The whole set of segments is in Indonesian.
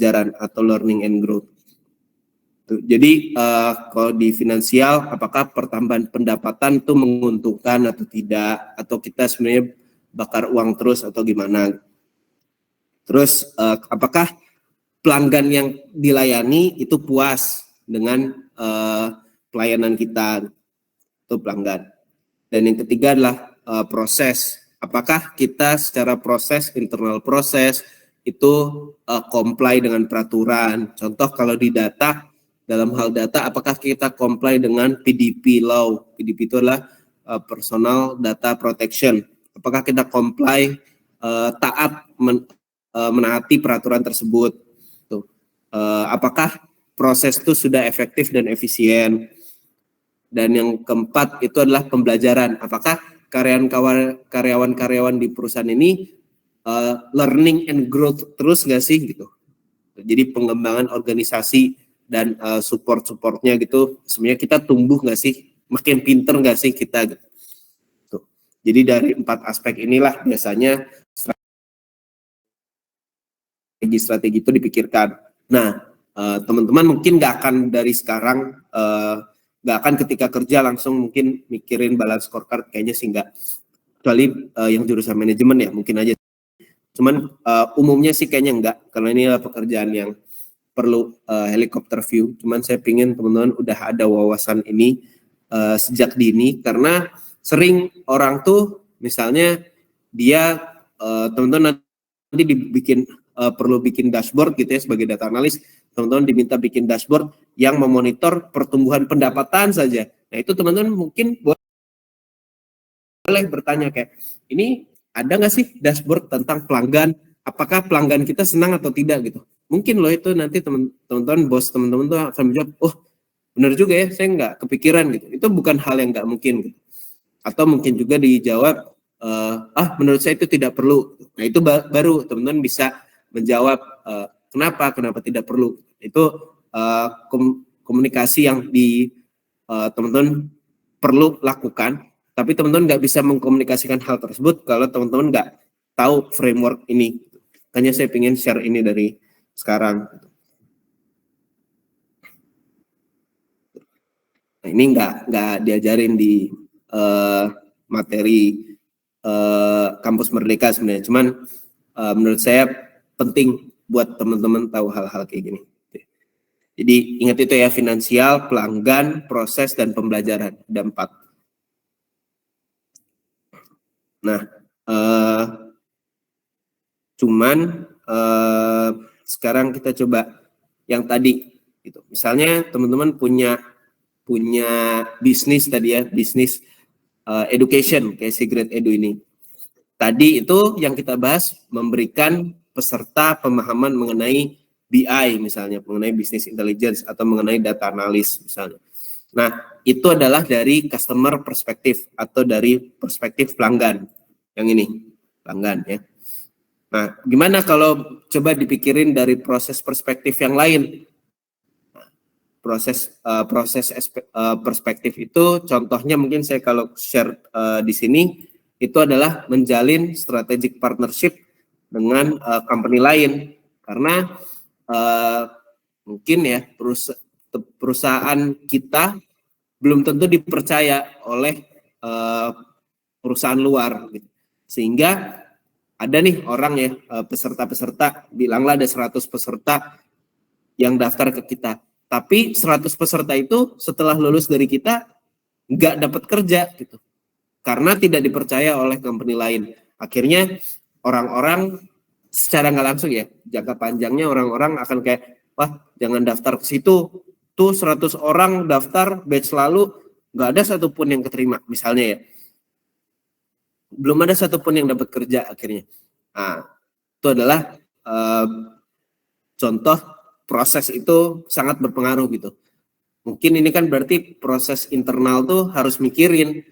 pembelajaran atau learning and growth. Jadi kalau di finansial, apakah pertambahan pendapatan itu menguntungkan atau tidak, atau kita sebenarnya bakar uang terus atau gimana? Terus apakah pelanggan yang dilayani itu puas dengan pelayanan kita itu pelanggan? Dan yang ketiga adalah proses. Apakah kita secara proses, internal proses itu comply dengan peraturan? Contoh kalau di data, dalam hal data, apakah kita comply dengan PDP law? PDP itu adalah Personal Data Protection. Apakah kita comply taat menaati peraturan tersebut? Tuh. Apakah proses itu sudah efektif dan efisien? Dan yang keempat itu adalah pembelajaran. Apakah karyawan-karyawan di perusahaan ini learning and growth terus nggak sih gitu? Jadi pengembangan organisasi dan support-supportnya gitu, sebenarnya kita tumbuh nggak sih, makin pinter nggak sih kita gitu. Tuh. Jadi dari 4 aspek inilah biasanya strategi itu dipikirkan. Nah, teman-teman mungkin nggak akan dari sekarang, nggak akan ketika kerja langsung mungkin mikirin balance scorecard, kayaknya sih nggak. Kecuali yang jurusan manajemen ya mungkin aja. Cuman umumnya sih kayaknya enggak, karena ini adalah pekerjaan yang perlu helikopter view. Cuman saya pingin teman-teman udah ada wawasan ini sejak dini, karena sering orang tuh misalnya dia teman-teman nanti dibikin perlu bikin dashboard gitu ya sebagai data analis, teman-teman diminta bikin dashboard yang memonitor pertumbuhan pendapatan saja. Nah itu teman-teman mungkin boleh bertanya kayak, ini ada nggak sih dashboard tentang pelanggan? Apakah pelanggan kita senang atau tidak gitu? Mungkin loh itu nanti teman-teman bos teman-teman tuh akan menjawab, oh benar juga ya, saya nggak kepikiran gitu. Itu bukan hal yang nggak mungkin gitu. Atau mungkin juga dijawab, menurut saya itu tidak perlu. Nah itu baru teman-teman bisa menjawab kenapa tidak perlu. Itu komunikasi yang teman-teman perlu lakukan. Tapi teman-teman nggak bisa mengkomunikasikan hal tersebut kalau teman-teman nggak tahu framework ini. Makanya saya ingin share ini dari sekarang. Nah, ini nggak diajarin di materi kampus Merdeka sebenarnya. Cuman menurut saya penting buat teman-teman tahu hal-hal kayak gini. Jadi ingat itu ya, finansial, pelanggan, proses, dan pembelajaran. Ada 4. Nah, cuman sekarang kita coba yang tadi gitu. Misalnya teman-teman punya bisnis tadi ya, bisnis education kayak Secret Edu ini. Tadi itu yang kita bahas memberikan peserta pemahaman mengenai BI misalnya, mengenai business intelligence atau mengenai data analis misalnya. Nah, itu adalah dari customer perspektif atau dari perspektif pelanggan. Yang ini, pelanggan ya. Nah, gimana kalau coba dipikirin dari proses perspektif yang lain? Proses perspektif itu contohnya mungkin saya kalau share di sini itu adalah menjalin strategic partnership dengan company lain, karena mungkin ya perusahaan kita belum tentu dipercaya oleh perusahaan luar gitu. Sehingga ada nih orang ya peserta-peserta, bilanglah ada 100 peserta yang daftar ke kita. Tapi 100 peserta itu setelah lulus dari kita nggak dapat kerja gitu. Karena tidak dipercaya oleh company lain. Akhirnya orang-orang secara nggak langsung ya, jangka panjangnya orang-orang akan kayak, wah jangan daftar ke situ. Tuh 100 orang daftar batch lalu nggak ada satupun yang keterima misalnya ya. Belum ada satupun yang dapat kerja akhirnya. Nah, itu adalah contoh proses itu sangat berpengaruh gitu. Mungkin ini kan berarti proses internal tuh harus mikirin,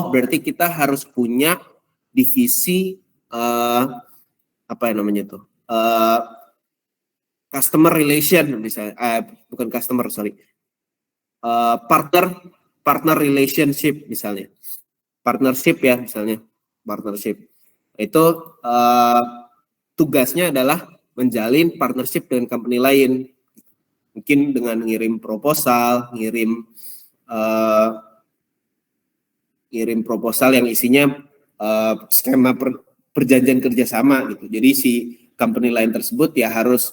berarti kita harus punya divisi apa yang namanya tuh customer relation misalnya, bukan customer sorry, partner relationship misalnya, partnership ya misalnya, partnership itu tugasnya adalah menjalin partnership dengan company lain. Mungkin dengan ngirim proposal, ngirim proposal yang isinya skema perjanjian kerjasama gitu. Jadi si company lain tersebut ya harus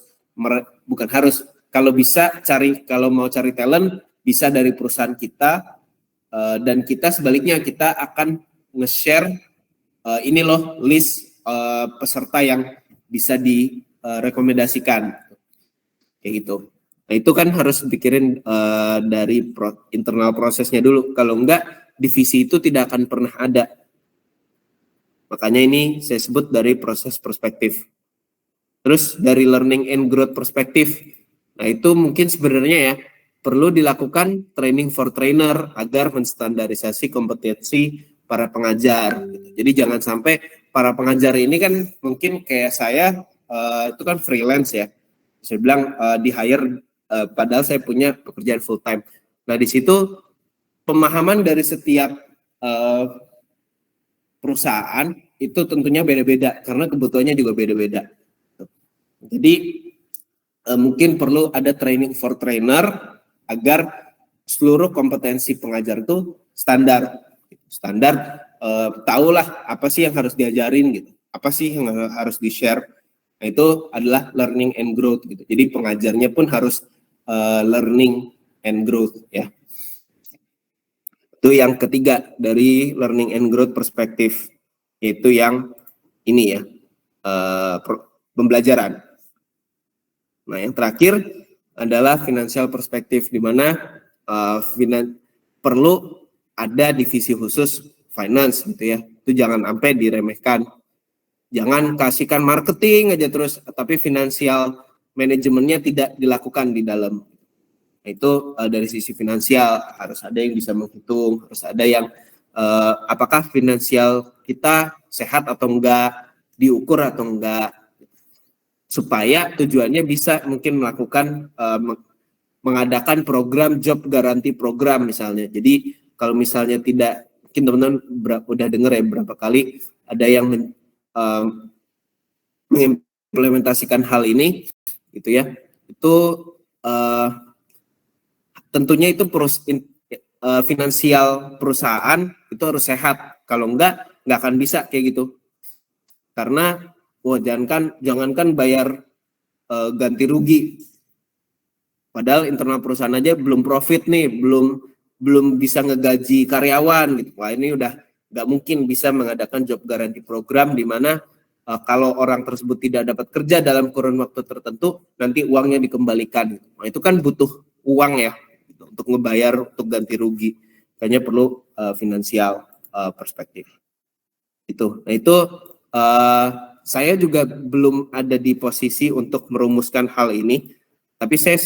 bukan harus, kalau bisa kalau mau cari talent bisa dari perusahaan kita, dan kita sebaliknya kita akan nge-share ini loh list peserta yang bisa direkomendasikan kayak gitu. Nah itu kan harus dipikirin dari internal prosesnya dulu. Kalau enggak, divisi itu tidak akan pernah ada. Makanya ini saya sebut dari proses perspektif. Terus dari learning and growth perspektif. Nah itu mungkin sebenarnya ya perlu dilakukan training for trainer agar menstandarisasi kompetensi para pengajar. Jadi jangan sampai para pengajar ini kan mungkin kayak saya itu kan freelance ya. Saya bilang di hire padahal saya punya pekerjaan full time. Nah di situ pemahaman dari setiap perusahaan itu tentunya beda-beda karena kebutuhannya juga beda-beda. Jadi mungkin perlu ada training for trainer agar seluruh kompetensi pengajar itu standar, tahulah apa sih yang harus diajarin gitu, apa sih yang harus di-share. Nah itu adalah learning and growth gitu. Jadi pengajarnya pun harus learning and growth ya. Itu yang ketiga dari learning and growth perspektif, yaitu yang ini ya, pembelajaran. Nah, yang terakhir adalah financial perspektif, di mana perlu ada divisi khusus finance gitu ya. Itu jangan sampai diremehkan. Jangan kasihkan marketing aja terus, tapi finansial manajemennya tidak dilakukan di dalam. Nah, itu dari sisi finansial harus ada yang bisa menghitung, harus ada yang apakah finansial kita sehat atau enggak, diukur atau enggak, supaya tujuannya bisa mungkin melakukan mengadakan program job garanti program misalnya. Jadi kalau misalnya tidak, mungkin teman-teman udah dengar ya berapa kali ada yang mengimplementasikan hal ini gitu ya. Itu tentunya itu finansial perusahaan itu harus sehat. Kalau enggak akan bisa kayak gitu. Karena jangankan bayar ganti rugi, padahal internal perusahaan aja belum profit nih, belum bisa ngegaji karyawan gitu. Wah ini udah nggak mungkin bisa mengadakan job garanti program di mana kalau orang tersebut tidak dapat kerja dalam kurun waktu tertentu, nanti uangnya dikembalikan. Nah itu kan butuh uang ya gitu, untuk ngebayar untuk ganti rugi. Kayaknya perlu finansial perspektif. Nah itu saya juga belum ada di posisi untuk merumuskan hal ini, tapi saya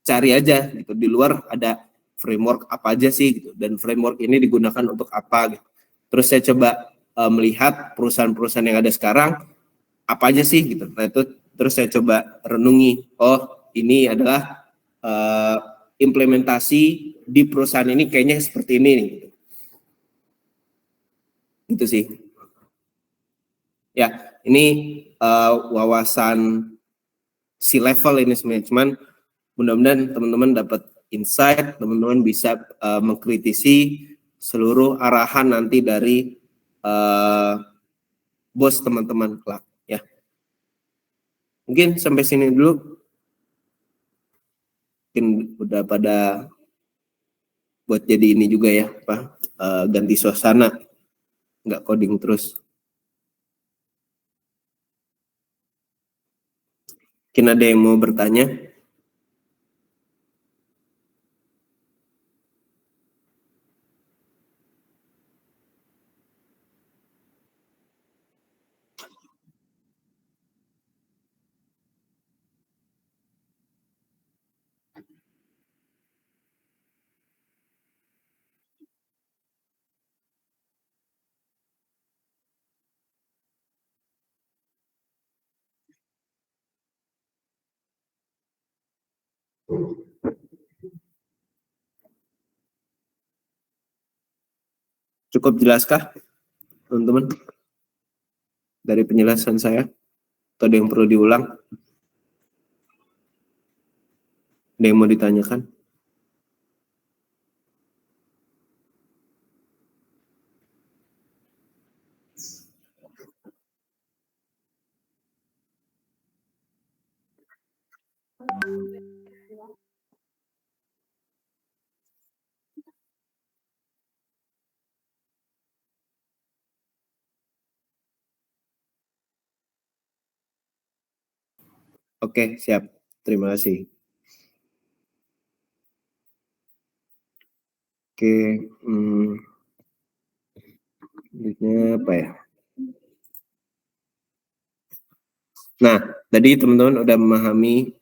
cari aja gitu di luar ada framework apa aja sih gitu, dan framework ini digunakan untuk apa gitu. Terus saya coba melihat perusahaan-perusahaan yang ada sekarang apa aja sih gitu. Nah itu terus saya coba renungi, oh ini adalah implementasi di perusahaan ini kayaknya seperti ini gitu. Gitu sih. Ya, ini wawasan C-level ini sebenarnya, cuman mudah-mudahan teman-teman dapat insight, teman-teman bisa mengkritisi seluruh arahan nanti dari bos teman-teman kelak ya. Mungkin sampai sini dulu. Mungkin udah pada buat jadi ini juga ya, ganti suasana, nggak coding terus. Mungkin ada yang mau bertanya? Cukup jelaskah, teman-teman, dari penjelasan saya? Atau ada yang perlu diulang? Ada yang mau ditanyakan? Oke, siap. Terima kasih. Oke, selanjutnya apa ya? Nah, tadi teman-teman udah memahami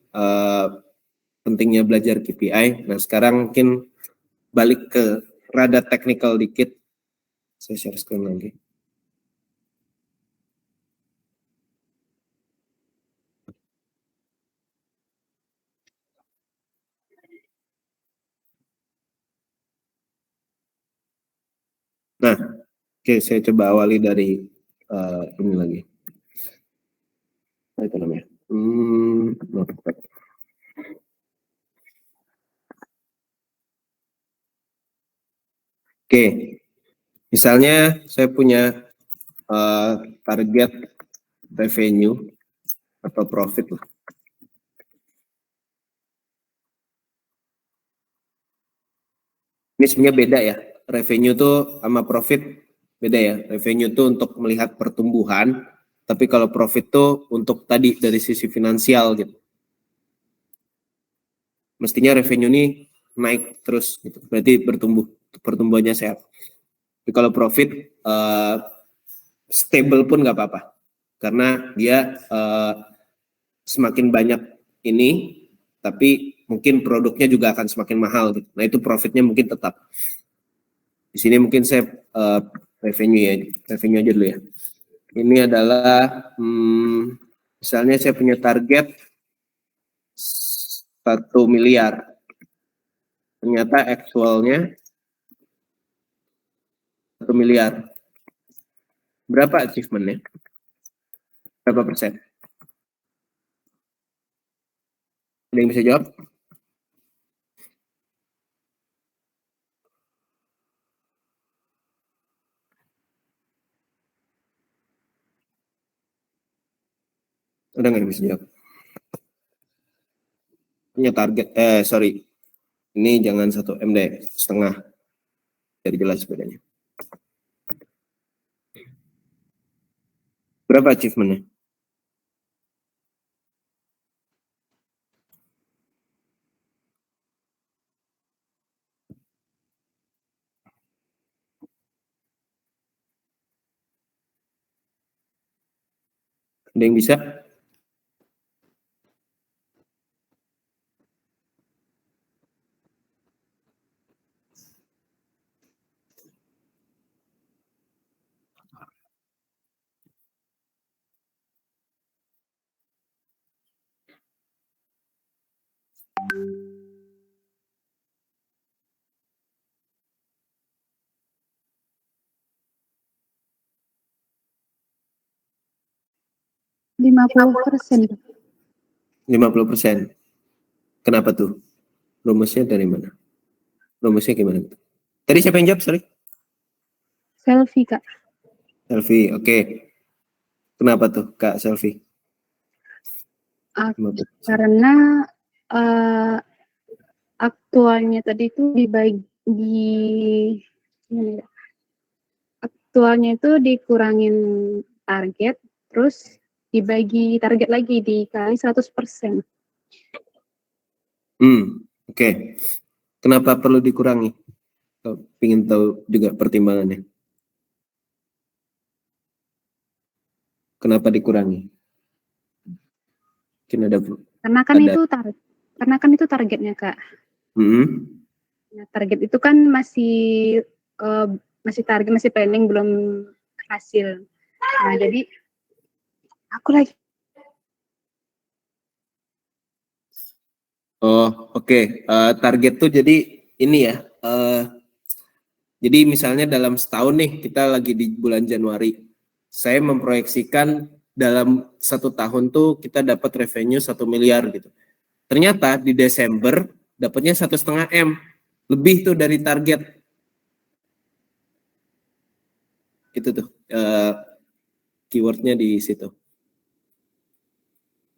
pentingnya belajar KPI. Nah, sekarang mungkin balik ke rada technical dikit. Saya share screen lagi. Nah, oke, saya coba awali dari ini lagi. Apa itu namanya? Oke, misalnya saya punya target revenue atau profit lah. Ini sebenarnya beda ya, revenue tuh sama profit beda ya. Revenue tuh untuk melihat pertumbuhan, tapi kalau profit tuh untuk tadi dari sisi finansial gitu. Mestinya revenue ini naik terus gitu, berarti pertumbuhannya sehat. Tapi kalau profit stable pun nggak apa-apa, karena dia semakin banyak ini, tapi mungkin produknya juga akan semakin mahal gitu. Nah itu profitnya mungkin tetap. Di sini mungkin saya revenue aja dulu ya. Ini adalah misalnya saya punya target 1 miliar. Ternyata actualnya 1 miliar. Berapa achievementnya? Berapa persen? Ada yang bisa jawab? Ada nggak yang bisa jawab? Punya target, sorry. Ini jangan 1 M deh, setengah. Jadi jelas bedanya. Berapa achievementnya? Ada yang bisa? Lima 50%. 50%. Kenapa tuh? Rumusnya dari mana? Rumusnya gimana? Tadi siapa yang jawab, sorry? Selfie, Kak. Selfie, oke. Kenapa tuh, Kak Selfie? Karena aktualnya tadi itu aktualnya itu dikurangin target, terus dibagi target lagi dikali 100%. Oke. Kenapa perlu dikurangi? Ingin tahu juga pertimbangannya. Kenapa dikurangi? Mungkin ada. Karena kan itu targetnya, Kak. Nah, target itu kan masih target, masih planning, belum hasil. Nah, jadi aku lagi. Oh, oke. Target tuh jadi ini ya. Jadi misalnya dalam setahun nih, kita lagi di bulan Januari. Saya memproyeksikan dalam 1 tahun tuh kita dapat revenue 1 miliar gitu. Ternyata di Desember dapatnya 1,5 M, lebih tuh dari target. Itu tuh keywordnya di situ.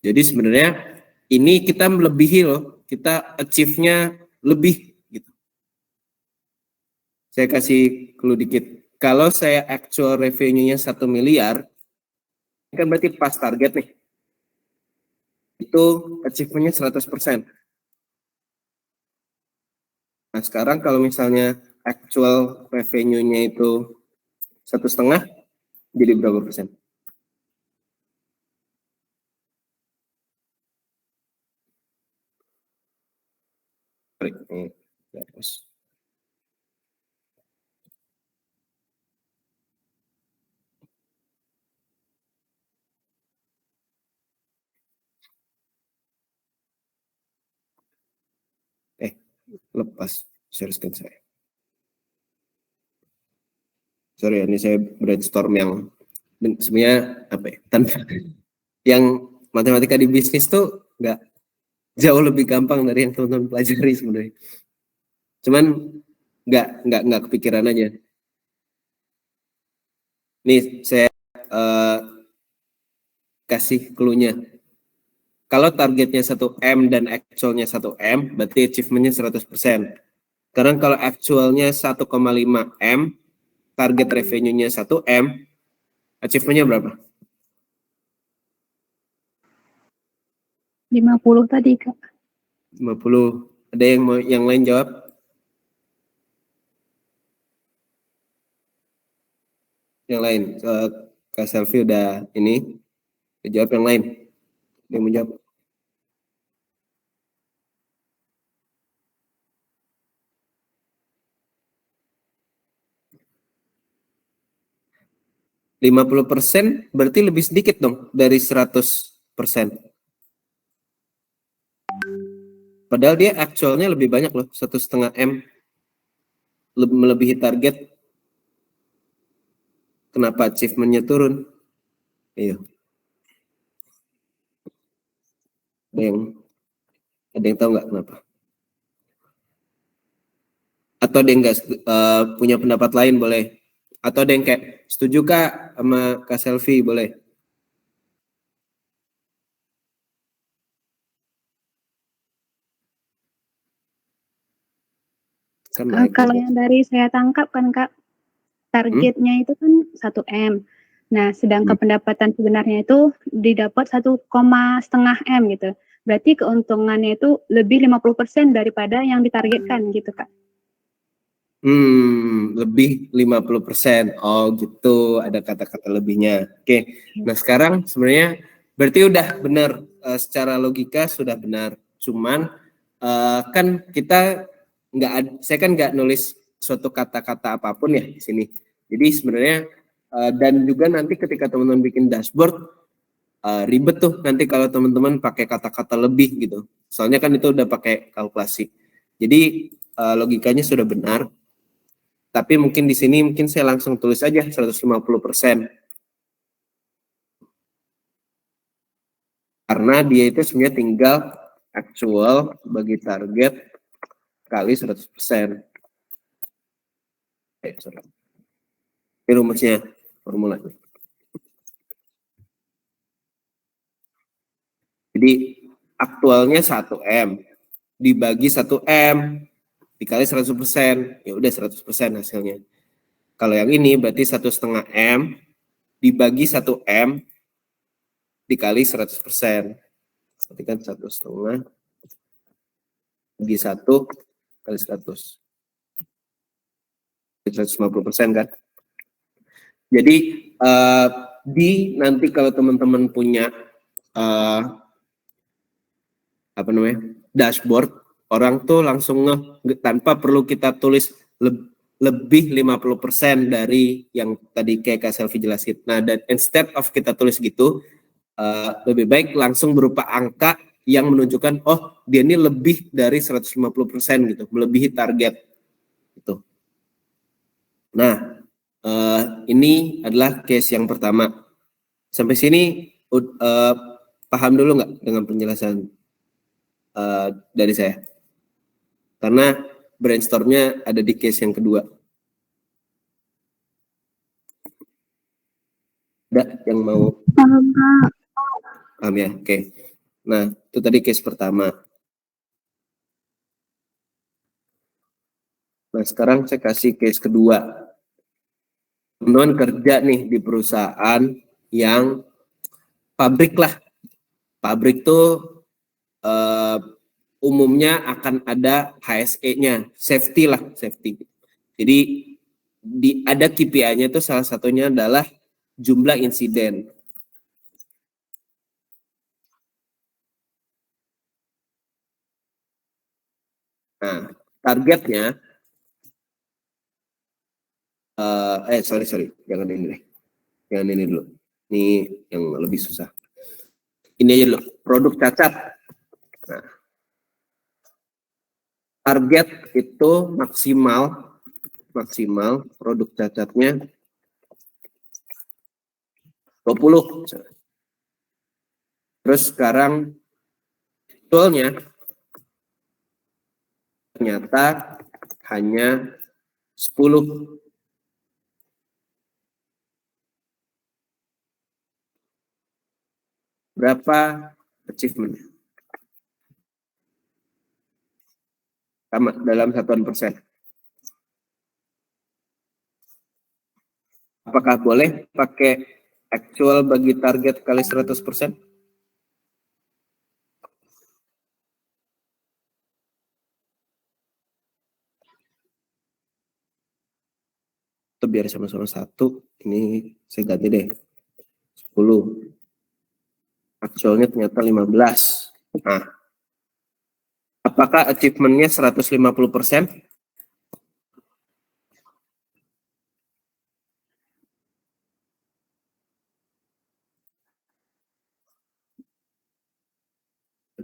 Jadi sebenarnya ini kita melebihi loh, kita achieve-nya lebih gitu. Saya kasih clue dikit. Kalau saya actual revenue-nya 1 miliar, kan berarti pas target nih. Itu achievement-nya 100%. Nah sekarang kalau misalnya actual revenue-nya itu 1,5, jadi berapa persen? Lepas share screen saya. Sorry, ini saya brainstorm yang sebenarnya apa ya, tanpa yang matematika di bisnis tuh nggak jauh lebih gampang dari yang teman-teman pelajari sebenarnya. Cuman nggak kepikiran aja. Nih saya kasih clue-nya. Kalau targetnya 1 M dan actualnya 1 M, berarti achievement-nya 100%. Karena kalau actualnya 1,5 M, target revenue-nya 1 M, achievement-nya berapa? 50 tadi, Kak. 50. Ada yang mau yang lain jawab? Yang lain, Kak Selfie udah ini, jawab yang lain. Yang menjawab. %50 berarti lebih sedikit dong dari 100%. Padahal dia actualnya lebih banyak loh, 1,5 M. Melebihi target. Kenapa achievement-nya turun? Iya. Ada yang tahu nggak kenapa? Atau ada yang nggak punya pendapat lain boleh? Atau ada yang kayak setuju Kak sama Kak Selfie boleh? Kalau yang dari saya tangkap kan Kak, targetnya itu kan 1 M. Nah, sedangkan pendapatan sebenarnya itu didapat 1,5 M gitu. Berarti keuntungannya itu lebih 50% daripada yang ditargetkan gitu Kak. Lebih 50%. Oh gitu, ada kata-kata lebihnya. Oke. Nah sekarang sebenarnya berarti udah benar, secara logika sudah benar. Cuman kan kita saya kan nggak nulis suatu kata-kata apapun ya di sini. Jadi sebenarnya dan juga nanti ketika teman-teman bikin dashboard ribet tuh nanti kalau teman-teman pakai kata-kata lebih gitu. Soalnya kan itu udah pakai kalkulasi. Jadi logikanya sudah benar. Tapi mungkin di sini mungkin saya langsung tulis aja 150%. Karena dia itu sebenarnya tinggal actual bagi target kali 100%. Ini rumusnya, formulanya. Jadi aktualnya 1 M dibagi 1 M dikali 100%, ya udah 100% hasilnya. Kalau yang ini berarti 1,5 M dibagi 1 M dikali 100%. Berarti kan 1,5 bagi 1 kali 100. 150% kan. Jadi nanti kalau teman-teman punya dashboard, orang tuh langsung tanpa perlu kita tulis lebih 50% dari yang tadi kayak Kak Selfie jelasin. Nah, dan instead of kita tulis gitu, lebih baik langsung berupa angka yang menunjukkan oh dia ini lebih dari 150% gitu, melebihi target gitu. Nah, ini adalah case yang pertama. Sampai sini paham dulu nggak dengan penjelasan dari saya? Karena brainstormnya ada di case yang kedua. Ada yang mau paham ya? Oke. Nah, itu tadi case pertama. Nah, sekarang saya kasih case kedua. Teman-teman kerja nih di perusahaan yang pabrik lah. Pabrik tuh umumnya akan ada HSE-nya, safety lah, safety. Jadi ada KPI-nya itu salah satunya adalah jumlah insiden. Nah, targetnya, sorry, jangan ini deh, jangan ini dulu. Ini yang lebih susah. Ini aja dulu, produk cacat. Nah, target itu maksimal produk cacatnya 20. Terus sekarang actualnya ternyata hanya 10. Berapa achievement? Sama dalam satuan persen. Apakah boleh pakai actual bagi target kali 100%? Itu biar sama-sama 1. Ini saya ganti deh. 10. Actualnya ternyata 15. Nah, apakah achievement-nya 150%?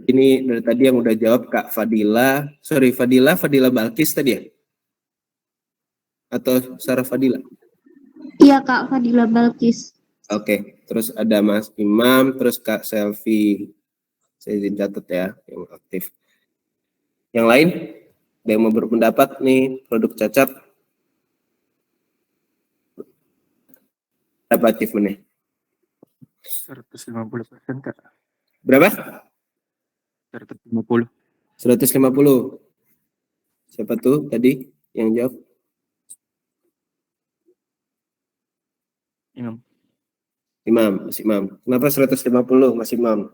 Ini dari tadi yang udah jawab Kak Fadila. Fadila Balkis tadi ya? Atau Sarah Fadila? Iya Kak, Fadila Balkis. Oke, terus ada Mas Imam, terus Kak Selvi. Saya izin catat ya, yang aktif. Yang lain? Ada yang mau berpendapat nih, produk cacat? Berapa achievement-nya? 150%, Kak. Berapa? 150. 150. Siapa tuh tadi yang jawab? Mas Imam. Kenapa 150 Mas Imam?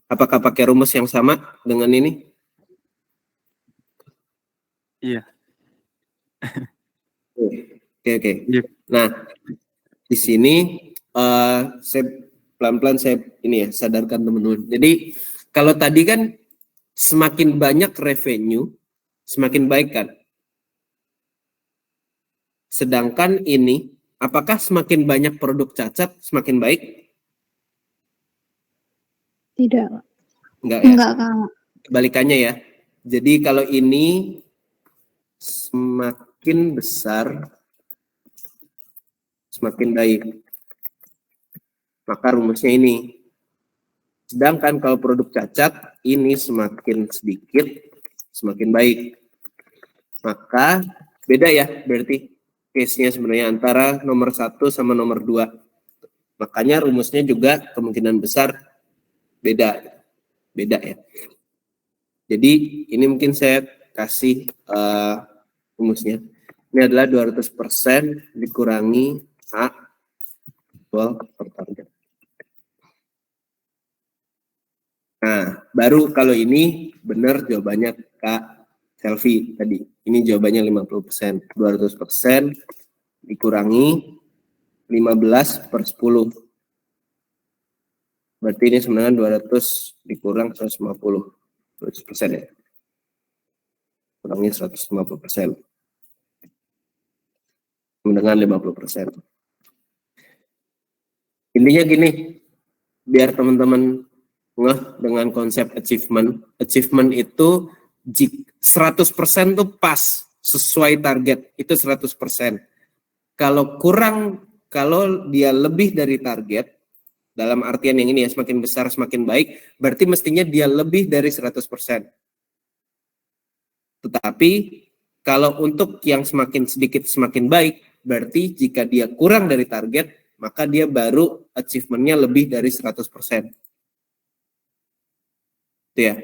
Apakah pakai rumus yang sama dengan ini? Iya. Oke. Iya. Nah, di sini saya pelan-pelan saya ini ya sadarkan teman-teman. Jadi kalau tadi kan semakin banyak revenue, semakin baik kan. Sedangkan ini, apakah semakin banyak produk cacat semakin baik? Tidak. Enggak ya? Enggak Kak. Kebalikannya ya. Jadi kalau ini semakin besar, semakin baik. Maka rumusnya ini. Sedangkan kalau produk cacat, ini semakin sedikit, semakin baik. Maka beda ya berarti case-nya sebenarnya antara nomor 1 sama nomor 2. Makanya rumusnya juga kemungkinan besar beda ya. Jadi ini mungkin saya kasih rumusnya. Ini adalah 200% dikurangi A actual per target. Nah, baru kalau ini benar jawabannya Kak Selvi tadi. Ini jawabannya 50%. 200% dikurangi 15 per 10. Berarti ini sebenarnya 200 dikurang 150. 200% ya. Kurangi 150%. Dengan 50%. Intinya gini, biar teman-teman ngeh dengan konsep achievement. Achievement itu 100% tuh pas sesuai target, itu 100%. Kalau dia lebih dari target, dalam artian yang ini ya, semakin besar semakin baik, berarti mestinya dia lebih dari 100%. Tetapi kalau untuk yang semakin sedikit semakin baik, berarti jika dia kurang dari target, maka dia baru achievement-nya lebih dari 100%. Itu ya.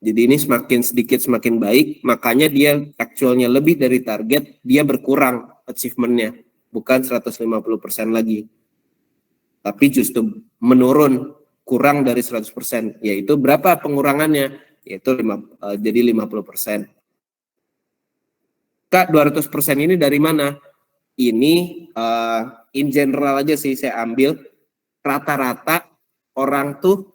Jadi ini semakin sedikit semakin baik, makanya dia actualnya lebih dari target, dia berkurang achievement-nya, bukan 150% lagi. Tapi justru menurun, kurang dari 100%, yaitu berapa pengurangannya? Yaitu jadi 50%. Kak, 200% ini dari mana? Ini in general aja sih saya ambil, rata-rata orang tuh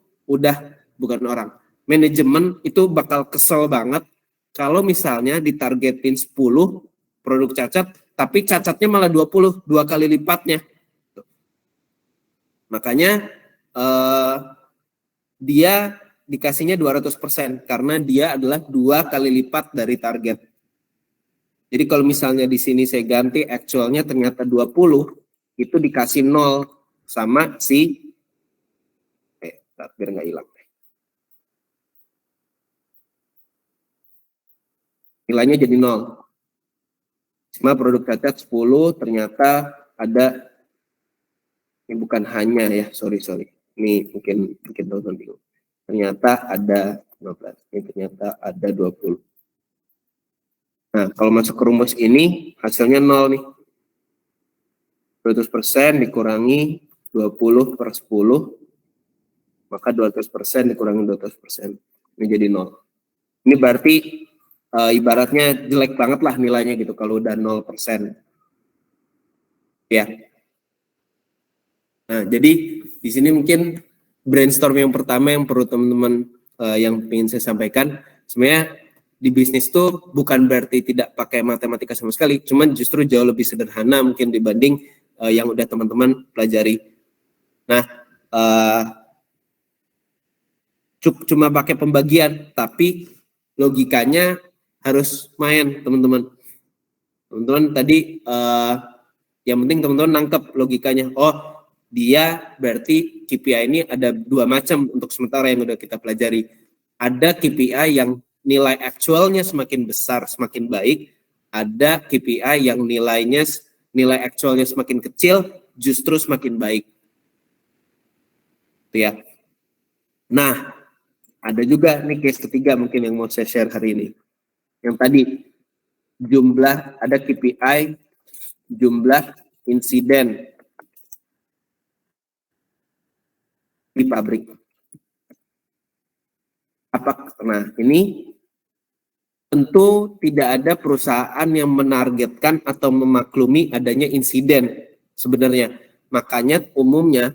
manajemen itu bakal kesel banget kalau misalnya ditargetin 10 produk cacat, tapi cacatnya malah 20, 2 kali lipatnya. Makanya dia dikasihnya 200% karena dia adalah 2 kali lipat dari target. Jadi kalau misalnya di sini saya ganti actualnya ternyata 20, itu dikasih 0 sama si biar nggak hilang. Nilainya jadi 0. Cuma produk cacat 10 ternyata ada, ini bukan hanya ya, sorry. Ini mungkin teman-teman bingung. Ternyata ada 15, ini ternyata ada 20. Nah, kalau masuk ke rumus ini hasilnya 0 nih. 200% dikurangi 20 per 10, maka 200% dikurangi 200%. Ini jadi 0. Ini berarti ibaratnya jelek banget lah nilainya gitu kalau udah 0%. Ya. Nah, jadi di sini mungkin brainstorm yang pertama yang perlu teman-teman yang ingin saya sampaikan, sebenarnya di bisnis tuh bukan berarti tidak pakai matematika sama sekali, cuman justru jauh lebih sederhana mungkin dibanding yang udah teman-teman pelajari. Nah, cuma pakai pembagian, tapi logikanya harus main, teman-teman. Teman-teman tadi yang penting teman-teman nangkep logikanya. Oh, dia berarti KPI ini ada 2 macam untuk sementara yang udah kita pelajari. Ada KPI yang nilai aktualnya semakin besar semakin baik, ada KPI yang nilai aktualnya semakin kecil justru semakin baik. Itu ya. Nah, ada juga nih case ketiga mungkin yang mau saya share hari ini. Yang tadi ada KPI jumlah insiden di pabrik. Nah, ini tentu tidak ada perusahaan yang menargetkan atau memaklumi adanya insiden sebenarnya. Makanya umumnya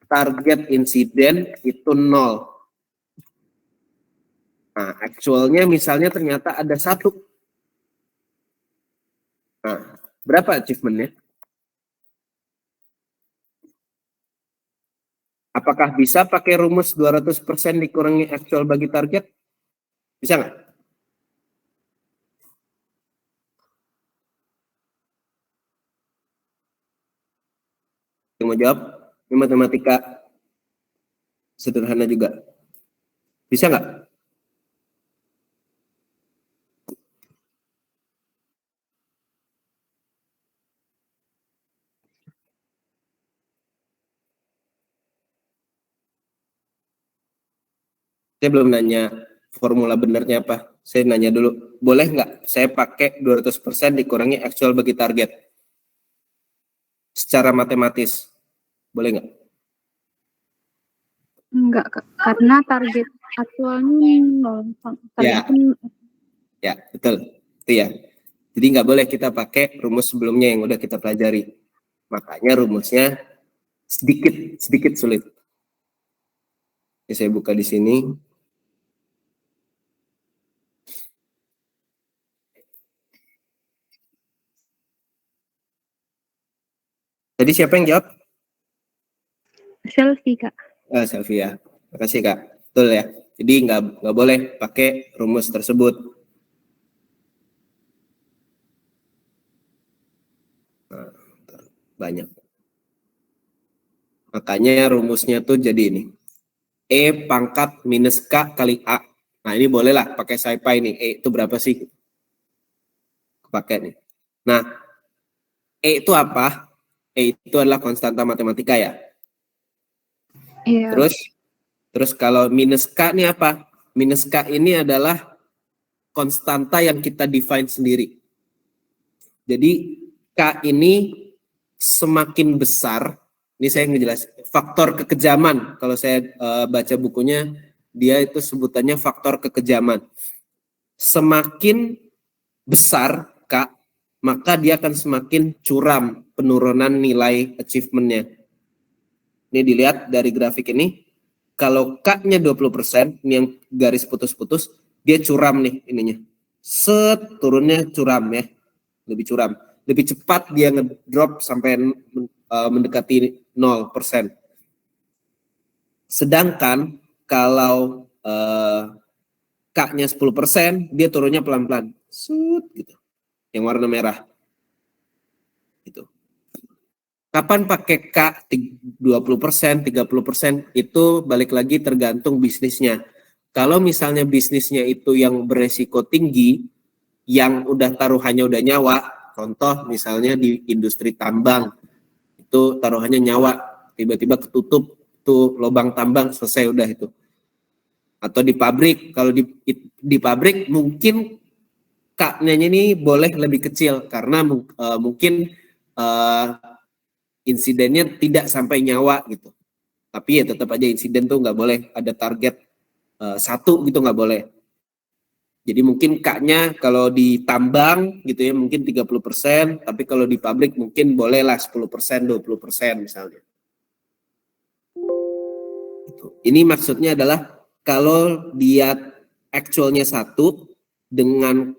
target insiden itu 0. Nah, actualnya misalnya ternyata ada 1. Nah, berapa achievementnya? Apakah bisa pakai rumus 200% dikurangi actual bagi target? Bisa nggak? Yang mau jawab? Ini matematika sederhana juga. Bisa nggak? Saya belum nanya formula benernya apa. Saya nanya dulu, boleh nggak saya pakai 200% dikurangi actual bagi target? Secara matematis, boleh nggak? Enggak, Kak. Karena target aktualnya 0. Ya, betul. Itu ya. Jadi nggak boleh kita pakai rumus sebelumnya yang udah kita pelajari. Makanya rumusnya sedikit sulit. Ini saya buka di sini. Tadi siapa yang jawab? Selfie, Kak. Selfie ya. Makasih Kak. Betul ya. Jadi nggak boleh pakai rumus tersebut. banyak. Makanya rumusnya tuh jadi ini. E pangkat minus K kali A. Nah ini bolehlah pakai SciPy nih. E itu berapa sih? Pakai nih. Nah, E itu apa? E itu adalah konstanta matematika ya. Iya. Terus kalau minus K ini apa? Minus K ini adalah konstanta yang kita define sendiri. Jadi K ini semakin besar, ini saya ngejelasin, faktor kekejaman. Kalau saya baca bukunya, dia itu sebutannya faktor kekejaman. Semakin besar K, maka dia akan semakin curam penurunan nilai achievement-nya. Ini dilihat dari grafik ini, kalau K-nya 20%, ini yang garis putus-putus, dia curam nih ininya. Turunnya curam ya, lebih curam. Lebih cepat dia ngedrop sampai mendekati 0%. Sedangkan kalau K-nya 10%, dia turunnya pelan-pelan. Gitu. Yang warna merah. Gitu. Kapan pakai K 20%, 30%, itu balik lagi tergantung bisnisnya. Kalau misalnya bisnisnya itu yang beresiko tinggi, yang udah taruhannya udah nyawa, contoh misalnya di industri tambang, itu taruhannya nyawa, tiba-tiba ketutup tuh lubang tambang, selesai udah itu. Atau di pabrik, kalau di pabrik mungkin K-nya ini boleh lebih kecil karena mungkin insidennya tidak sampai nyawa gitu. Tapi ya tetap aja insiden tuh nggak boleh ada target 1 gitu, nggak boleh. Jadi mungkin K-nya kalau di tambang gitu ya mungkin 30%, tapi kalau di pabrik mungkin bolehlah 10%, 20% misalnya. Ini maksudnya adalah kalau dia actualnya 1 dengan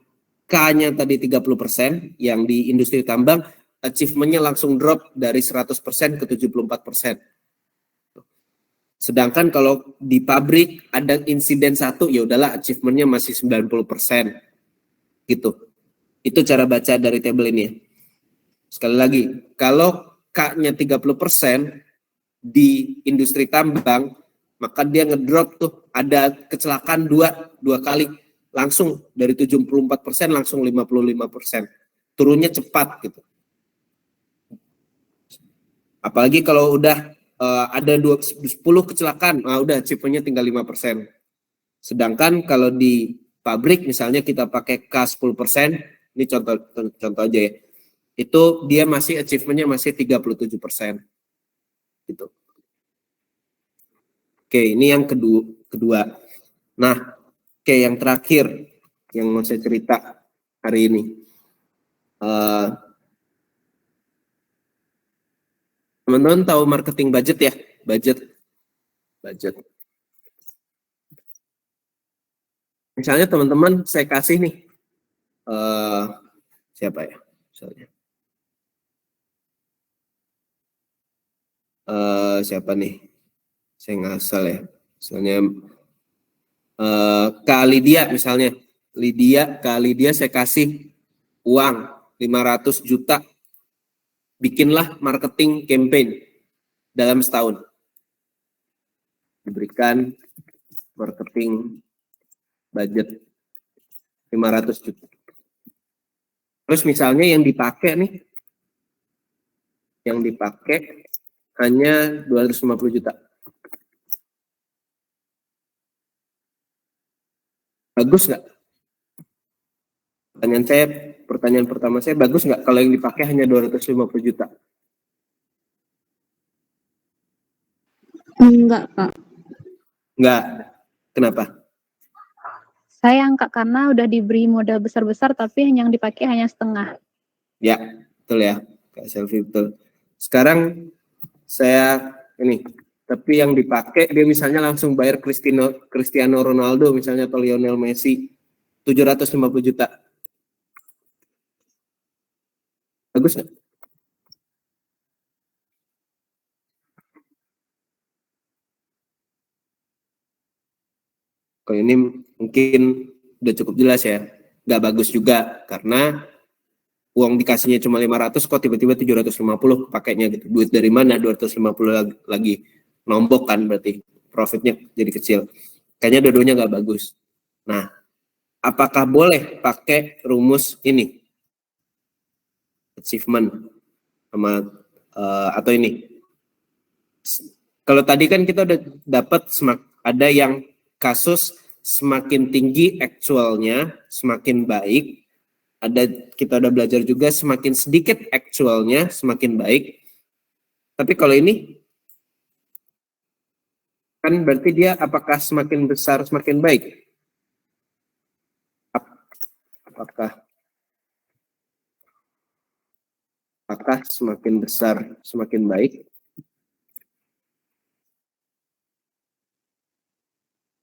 K-nya tadi 30%, yang di industri tambang achievement-nya langsung drop dari 100% ke 74%. Sedangkan kalau di pabrik ada insiden 1, ya udahlah achievement-nya masih 90%. Gitu. Itu cara baca dari tabel ini. Sekali lagi, kalau K-nya 30% di industri tambang, maka dia ngedrop tuh, ada kecelakaan dua kali, langsung dari 74% langsung 55%. Turunnya cepat gitu. Apalagi kalau udah ada 10 kecelakaan, udah achievement-nya tinggal 5%. Sedangkan kalau di pabrik misalnya kita pakai K 10%, ini contoh aja ya. Itu dia masih achievement-nya masih 37%. Gitu. Oke, ini yang kedua. Nah, oke, yang terakhir yang mau saya cerita hari ini. Teman-teman tahu marketing budget ya? Budget. Misalnya teman-teman saya kasih nih, siapa ya? Misalnya. Siapa nih? Saya ngasal ya. Misalnya Kak Lydia misalnya. Kak Lydia saya kasih uang 500 juta. Bikinlah marketing campaign dalam setahun. Diberikan marketing budget 500 juta. Terus misalnya yang dipakai nih, hanya 250 juta. Bagus nggak? Pertanyaan pertama saya, bagus nggak kalau yang dipakai hanya 250 juta? Enggak, Kak. Enggak. Kenapa? Sayang, Kak, karena udah diberi modal besar-besar tapi yang dipakai hanya setengah. Ya, betul ya. Kak Selvi, betul. Sekarang saya tapi yang dipakai dia misalnya langsung bayar Cristiano Ronaldo misalnya atau Lionel Messi 750 juta. Bagus nggak? Kalau ini mungkin udah cukup jelas ya. Nggak bagus juga karena uang dikasihnya cuma 500 kok tiba-tiba 750 pakainya gitu. Duit dari mana 250 lagi nombok kan, berarti profitnya jadi kecil. Kayaknya dua-duanya nggak bagus. Nah, apakah boleh pakai rumus ini? Achievement sama atau ini? Kalau tadi kan kita udah dapat ada yang kasus semakin tinggi actualnya semakin baik. Kita udah belajar juga semakin sedikit actualnya semakin baik. Tapi kalau ini kan berarti dia apakah semakin besar semakin baik? Apakah semakin besar semakin baik?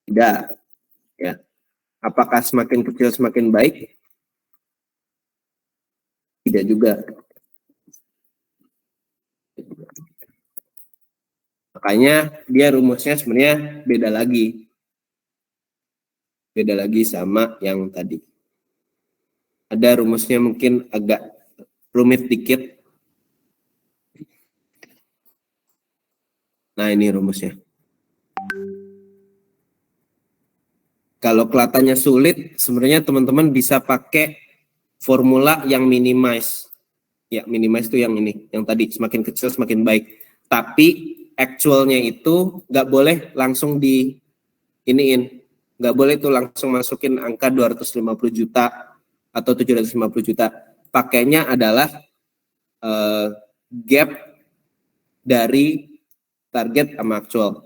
Tidak. Ya. Apakah semakin kecil semakin baik? Tidak juga. Makanya dia rumusnya sebenarnya beda lagi. Beda lagi sama yang tadi. Ada rumusnya mungkin agak rumit dikit. Nah, ini rumusnya. Kalau kelihatannya sulit, sebenarnya teman-teman bisa pakai formula yang minimize. Ya, minimize itu yang ini, yang tadi semakin kecil semakin baik. Tapi actualnya itu nggak boleh langsung di iniin. Nggak boleh tuh langsung masukin angka 250 juta atau 750 juta. Pakainya adalah gap dari target sama actual.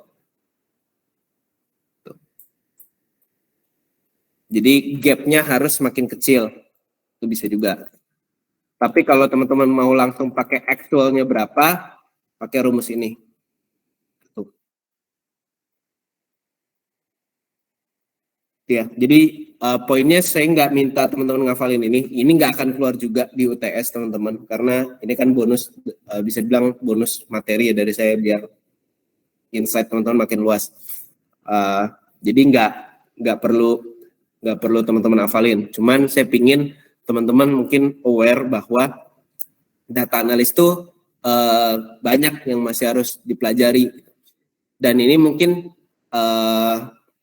Jadi gapnya harus semakin kecil. Itu bisa juga. Tapi kalau teman-teman mau langsung pakai actualnya berapa, pakai rumus ini. Tuh. Ya, jadi poinnya saya nggak minta teman-teman ngafalin ini. Ini nggak akan keluar juga di UTS teman-teman, karena ini kan bonus, bisa bilang bonus materi ya dari saya biar insight teman-teman makin luas. Jadi nggak perlu teman-teman hafalin. Cuman saya pingin teman-teman mungkin aware bahwa data analis itu banyak yang masih harus dipelajari. Dan ini mungkin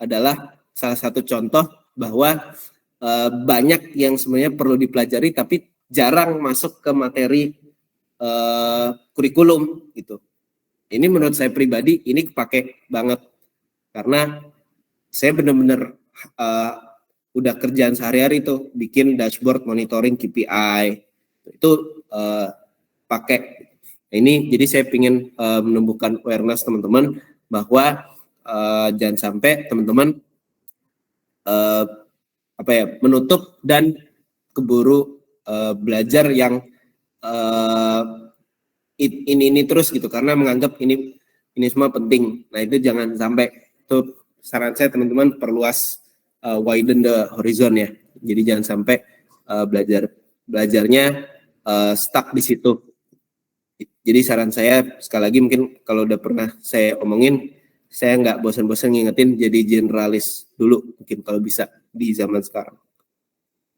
adalah salah satu contoh bahwa banyak yang sebenarnya perlu dipelajari tapi jarang masuk ke materi kurikulum gitu. Ini menurut saya pribadi ini kepake banget karena saya benar-benar udah kerjaan sehari-hari tuh bikin dashboard monitoring KPI itu pakai ini. Jadi saya ingin menumbuhkan awareness teman-teman bahwa jangan sampai teman-teman menutup dan keburu belajar yang ini terus gitu karena menganggap ini semua penting. Nah itu jangan sampai. Itu saran saya teman-teman perluas, widen the horizon ya. Jadi jangan sampai belajarnya stuck di situ. Jadi saran saya sekali lagi mungkin kalau udah pernah saya omongin, saya nggak bosan-bosan ngingetin jadi generalis dulu mungkin kalau bisa di zaman sekarang.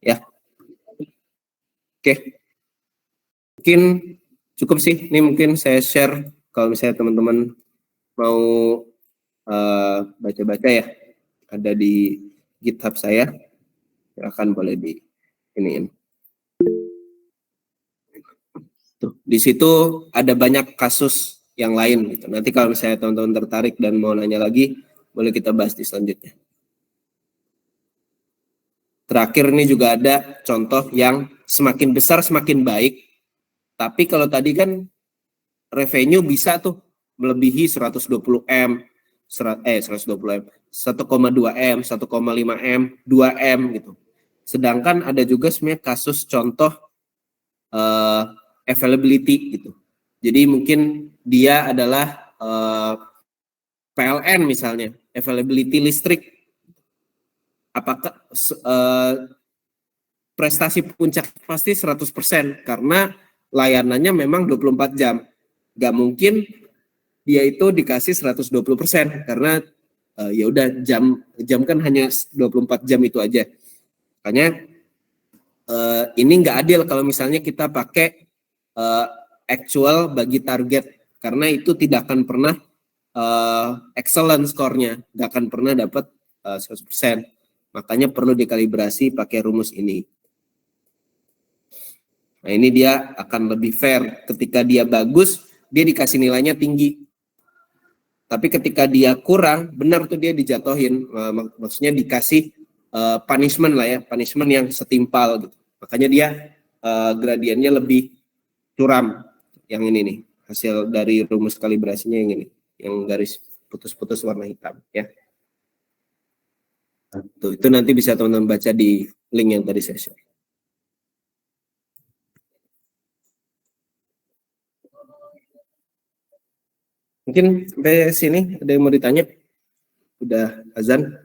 Ya. Oke. Mungkin cukup sih. Ini mungkin saya share kalau misalnya teman-teman mau baca-baca ya, ada di GitHub saya, silakan boleh di iniin. Tuh, di situ ada banyak kasus yang lain gitu. Nanti kalau misalnya teman-teman tertarik dan mau nanya lagi, boleh kita bahas di selanjutnya. Terakhir ini juga ada contoh yang semakin besar semakin baik. Tapi kalau tadi kan revenue bisa tuh melebihi 120M, 120M, 1,2M, 1,5M, 2M gitu. Sedangkan ada juga sebenarnya kasus contoh availability gitu. Jadi mungkin dia adalah PLN misalnya, availability listrik. Apakah prestasi puncak pasti 100% karena layanannya memang 24 jam. Gak mungkin dia itu dikasih 120% karena ya udah jam kan hanya 24 jam itu aja. Makanya ini nggak adil kalau misalnya kita pakai actual bagi target, karena itu tidak akan pernah excellent skornya, nggak akan pernah dapat 100%. Makanya perlu dikalibrasi pakai rumus ini. Nah, ini dia akan lebih fair. Ketika dia bagus, dia dikasih nilainya tinggi. Tapi ketika dia kurang, benar tuh dia dijatuhin. Maksudnya dikasih punishment lah ya, punishment yang setimpal gitu. Makanya dia gradiennya lebih curam. Yang ini nih, hasil dari rumus kalibrasinya yang ini, yang garis putus-putus warna hitam ya. Tuh, itu nanti bisa teman-teman baca di link yang tadi saya share. Mungkin sampai sini ada yang mau ditanya? Udah azan?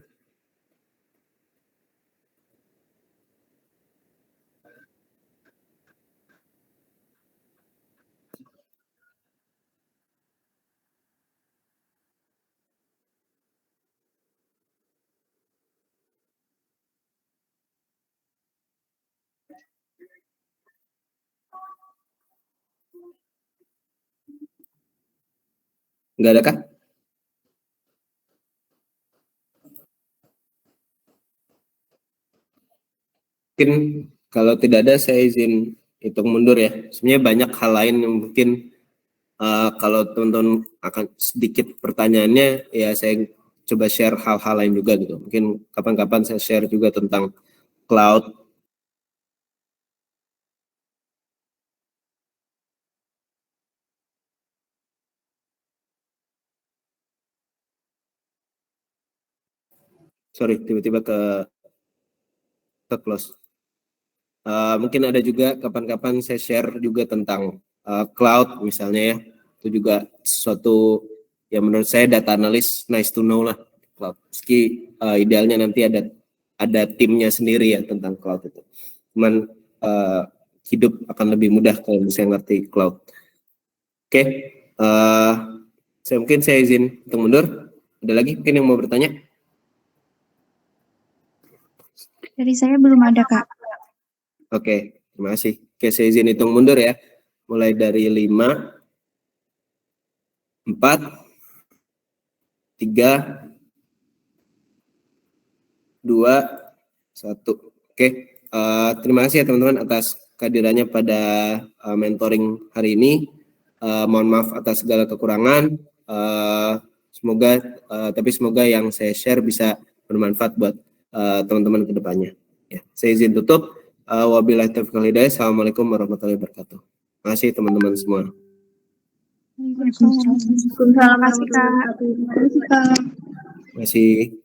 Enggak ada kah? Mungkin kalau tidak ada saya izin hitung mundur ya. Sebenarnya banyak hal lain yang mungkin kalau teman-teman akan sedikit pertanyaannya, ya saya coba share hal-hal lain juga gitu. Mungkin kapan-kapan saya share juga tentang cloud. Sorry, tiba-tiba ke close. Mungkin ada juga kapan-kapan saya share juga tentang cloud misalnya ya. Itu juga sesuatu yang menurut saya data analis nice to know lah cloud. Meski idealnya nanti ada timnya sendiri ya tentang cloud itu. Cuman hidup akan lebih mudah kalau bisa ngerti cloud. Oke, saya izin untuk mundur. Ada lagi mungkin yang mau bertanya? Dari saya belum ada, Kak. Oke, terima kasih. Oke, saya izin hitung mundur ya. Mulai dari 5, 4, 3, 2, 1. Oke, terima kasih ya teman-teman atas kehadirannya pada mentoring hari ini. Mohon maaf atas segala kekurangan. Semoga yang saya share bisa bermanfaat buat teman-teman ke depannya. Ya, saya izin tutup. Wabillahi taufiq wal hidayah. Assalamualaikum warahmatullahi wabarakatuh. Terima kasih teman-teman semua. Waalaikumsalam. Terima kasih, Kak. Terima kasih, Kak. Terima kasih.